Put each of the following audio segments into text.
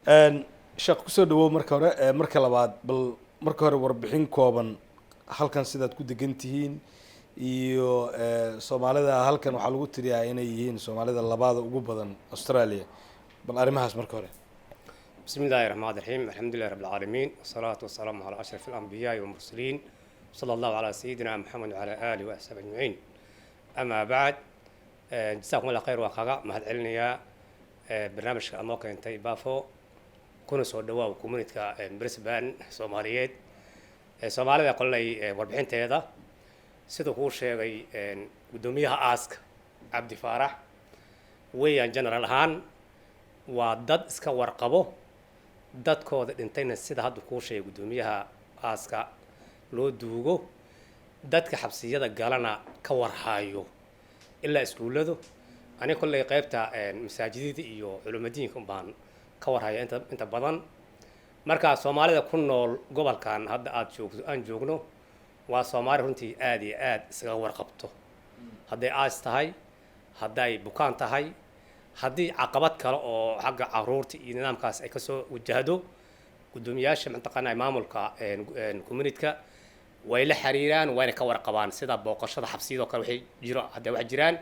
sheekh kusoo dhawow marka hore marka labaad bal marka hore warbixin kooban halkan sidaad ku degan tihiin iyo soomaalida halkan waxaa lagu tiriyaa inay yihiin soomaalida labaada ugu badan Australia bal arrimahaas marka hore بسم الله الرحمن الرحيم الحمد لله رب العالمين والصلاة والسلام على أشرف الأنبياء والمرسلين صلى الله على سيدنا محمد وعلى آله وصحبه أجمعين أما بعد جزاكم الله خير وخيرا مهد علنيا برنامج أماكن انتي بافو كونوا سودوا وكومونيتكا بريسبان سوماليات سوماليا يقول لي وربحين تيدا سيدو هو شيء قدوميها آسك عبد فارح ويان جنرال هان وداد اسكا ورقبو dadkooda dhintayna sida hadda kuu sheegay gudoomiyaha aaska loo duugo dadka xabsiyada galana ka warhaayo ilaa iskuuladu ani kulay qaybta masaajidada iyo culimadiinka baan ka warhaya inta badan marka Soomaalida ku nool gobolkan hadda aan joogno waa Soomaali runtii aad iyo aad isaga warqabto haday aas tahay haday bukaan tahay haddii caqabad kale oo xagga caruurta iyo nidaamkaas ay ka soo wajahdo gudoomiyaasha mantaqana maamulka community-ka way la xiriiraan wayna ka warqabaan sida booqashada xabsiyada kale waxay jiro hadda wax jiraan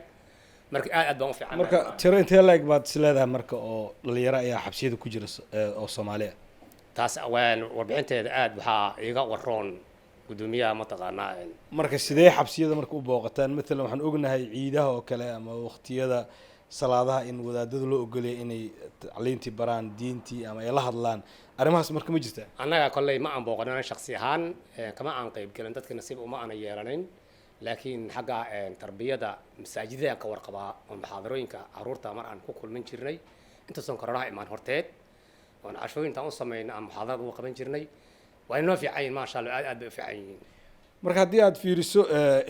marka aad baan u fiican marka tiro intee leeg baad isleedahay marka oo dhalinyaro ayaa xabsiyada ku jira oo Soomaaliya taas waan warbixinteeda aad waxaa iga waroon gudoomiyaha mantaqana marka sidee xabsiyada marka u booqataan midna waxaan ognahay ciidaha oo kale ama waqtiyada salaadaha in wadaadadu loo ogolay inay tacliinti baraan diintii ama ay la hadlaan arrimahaas marka ma jirtaa annaga kolley ma aan booqanan shakhsi ahaan kama aan qayb galan dadka nasiib uma aan yeelanayn laakiin xagga tarbiyada masaajidada ka warqabaa oo muxaadarooyinka caruurta mar aan ku kulmin jirnay inta soo koranaha imaan horteed oo cashooyinta u sameeyay aan muxaadarada u qaban jirnay waa inoo fiican ma sha Allah aad bay fiican yihiin marka haddii aad fiiriso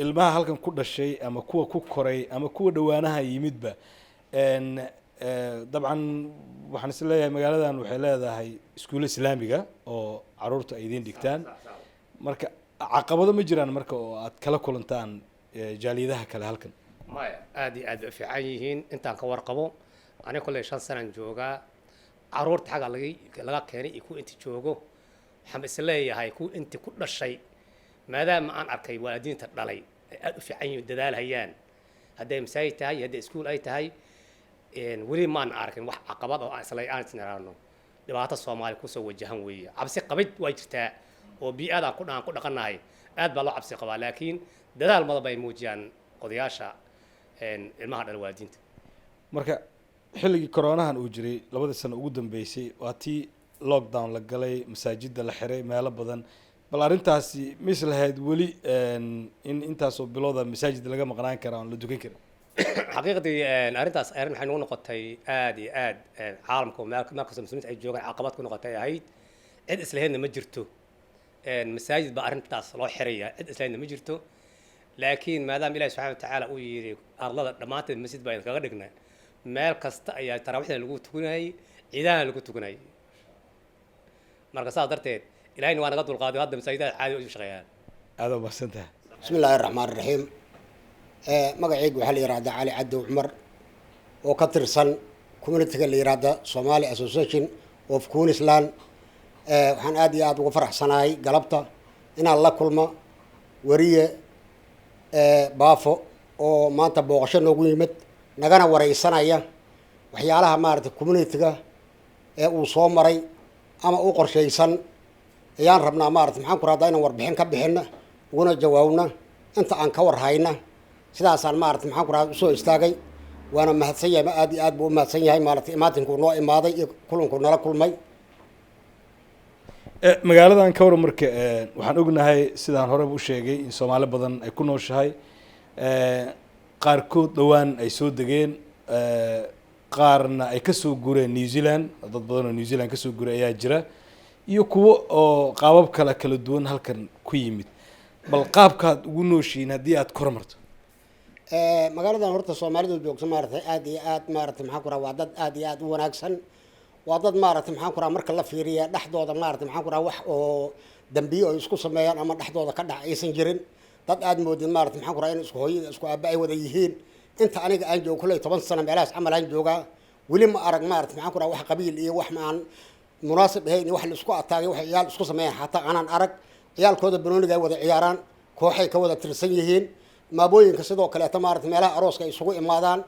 ilmaha halkan ku dhashay ama kuwa ku koray ama kuwa dhawaanaha yimidba dabcan waxaan is leeyahay magaaladan waxay leedahay iskuulo islaamiga oo caruurta ay idin dhigtaan marka caqabado ma jiraan marka oo aad kala kulantaan jaaliyadaha kale halkan maya aad iyo aad fiican yihiin intaan ka warqabo aniga kulay 5 sano jooga caruurta xaga laga keenay ku inta joogo waxaan is leeyahay ku inta ku dhashay maadaama aan arkay waalidiinta dhalay aad u fiican yihiin dadaal hayaan hadday masaajid tahay hadday iskuul ay tahay weli maan arkin wax caqabad oo islay aan isnaraano dhibaato Soomaali ku soo wajahan weeye cabsi qabid way jirtaa oo bi'ada ku dhaqanahay aad baa loo cabsi qabaa laakiin dadaal mada bay muujiyaan qodayaasha ilmaha dhal waalidiinta marka xilligii corona-han uu jiray 2 sano ugu dambeysay waa tii lockdown la galay masaajidda la xiray meelo badan bal arrintaasi mislahayd weli in intaasoo bilowda masaajid laga maqnaan karo aan la dukan karin xaqiiqdii arrintaas ayran waxay noo noqotay aad iyo aad caalamka markasta muslimiinta ay joogaan caqabad ku noqotay ahayd cid islaheedna ma jirto masaajid baa arrintaas loo xiraya cid islaheedna ma jirto laakiin maadaama ilaahi subxaana watacaala uu yidhi ardada dhammaanteed masjid baa kaga dhignaa meel kasta ayaa taraawiixda lagu tukanayay ciidahana lagu tukanayay marka saas darteed إلهي وأنا قد القاضي هذا مساجدات عادي وش شغال هذا ما سنتها بسم الله الرحمن الرحيم مقعيق وحال إرادة علي عدو عمر وكتر سن كوميونيتي اللي إرادة صومالي أسوسيشن وف كونسلان وحن آدي آد وفرح صناعي قلبته إن الله كل ما وريه بافو وما أنت بوغشن نقيمت نجانا وري صناعية وحيالها مارت كوميونيتي وصومري أما أوقر شيء سن ayaan rabnaa maartay maxaan ku raadayna warbixin ka bixina uguna jawaabna inta aan ka war hayna sidaasaan maartay maxaan ku raad soo istaagay waana mahadsan yahay aad iyo aad buu mahadsan yahay maartay imaatinku noo imaaday iyo kulanku nala kulmay magaaladan ka war marka waxaan ognahay sidaan hore u sheegay in Soomaali badan ay ku nooshahay qaarkood dhawaan ay soo degeen qaarna ay ka soo gureen New Zealand dad badan oo New Zealand ka soo guray ayaa jira iyo kuwa oo qaabab kala duwan halkan ku yimid bal qaabkaad ugu nooshiin hadii aad kormarto magaaladan horta Soomaalidu joogto maartay aad iyo aad maartay maxaan ku raawaa dad aad iyo aad u wanaagsan waa dad maartay maxaan ku raawaa marka la fiiriyo dhaxdooda maartay maxaan ku raawaa wax oo dambiyo ay isku sameeyaan ama dhaxdooda ka dhacaysan jirin dad aad moodin maartay maxaan ku raawaa in isku hooyada isku aaba ay wada yihiin inta aniga aan joogo kulay 10 sano meelaas camal aan joogaa weli ma arag maartay maxaan ku raawaa wax qabiil iyo wax ma aan munaasib ahayn wax la isku ataagay wax ciyaal isku sameeyaan xataa aanan arag ciyaalkooda banooniga ay wada ciyaaraan kooxay ka wada tirsan yihiin maabooyinka sidoo kaleeta maarata meelaha arooska ay isugu imaadaan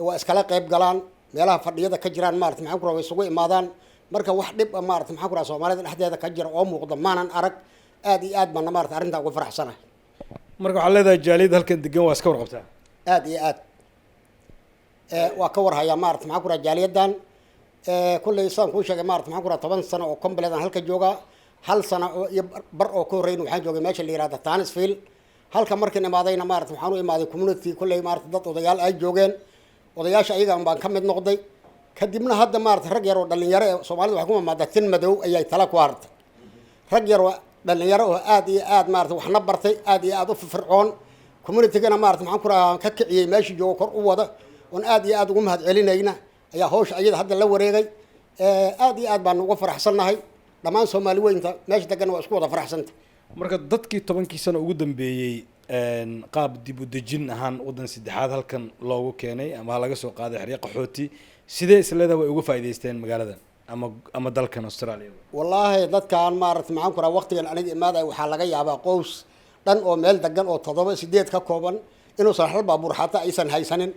waa iskala qayb galaan meelaha fadhiyada ka jiraan maarata maxaan ku rahaa way isugu imaadaan marka wax dhib ah maarata maxaan ku rahaa soomaalida dhexdeeda ka jira oo muuqda maanan arag aad iyo aad baan maarata arrintaa uga faraxsanahay marka waxaa leedahay jaaliyad halkan degan waa iska warqabtaa aad iyo aad waa ka warhayaa maarata maxaan ku rahaa jaaliyadan kulley saan kuu sheegay maarata maxaan ku rahaa 10 sano oo complet aan halka joogaa hal sano oo iyo bar oo ka horreyn waxaan joogay meesha la yiraahdo Tanisfield halka markaan imaadayna maarata waxaan u imaaday community kulley maarata dad odayaal ay joogeen odayaasha ayaga baan ka mid noqday kadibna hadda maarata rag yar oo dhalinyaro ee Soomaalida waxa ku imaada tin madow ayay tala ku hartay rag yar oo dhalinyaro oo aad iyo aad maarata waxna bartay aad iyo aad u firfircoon community-gana maarata maxaan ku rahaa ka kiciyay meesha joogo kor u wada on aad iyo aad ugu mahad celinayna ayaa hawsha ayada hadda la wareegay aad iyo aad baan uga faraxsanahay dhammaan Soomaali weynta meesha degan waa isku wada faraxsanta marka dadkii 10kii sano ugu dambeeyay qaab dib u dejin ahaan wadan saddexaad halkan loogu keenay ama laga soo qaaday xiriiq qaxooti sidee isleedahay way uga faa'iideysteen magaaladan ama dalkan Australia wallahi dadkaan maarata maxaan ku rahaa waqtigan aniga imaaday waxaa laga yaabaa qoys dhan oo meel degan oo 7-8 ka kooban inuusan hal baabuur xataa aysan haysanin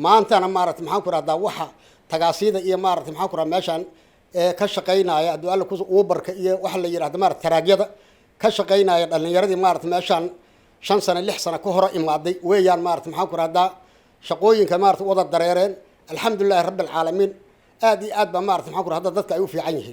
maantana maarata maxaan ku rahaa waxa tagaasida iyo maarata maxaan ku rahaa meeshan ka shaqeynaya hadduu alla ku Uberka iyo waxa la yiraahdo maarata taraagyada ka shaqeynaya dhalinyaradii maarata meeshan 5 sano 6 sano ka hor imaaday weeyaan maarata maxaan ku rahaa shaqooyinka maarata wada dareereen alxamdulilaahi rabbil caalamiin aad iyo aad ba maarata maxaan ku rahaa dadka ay u fiican yihiin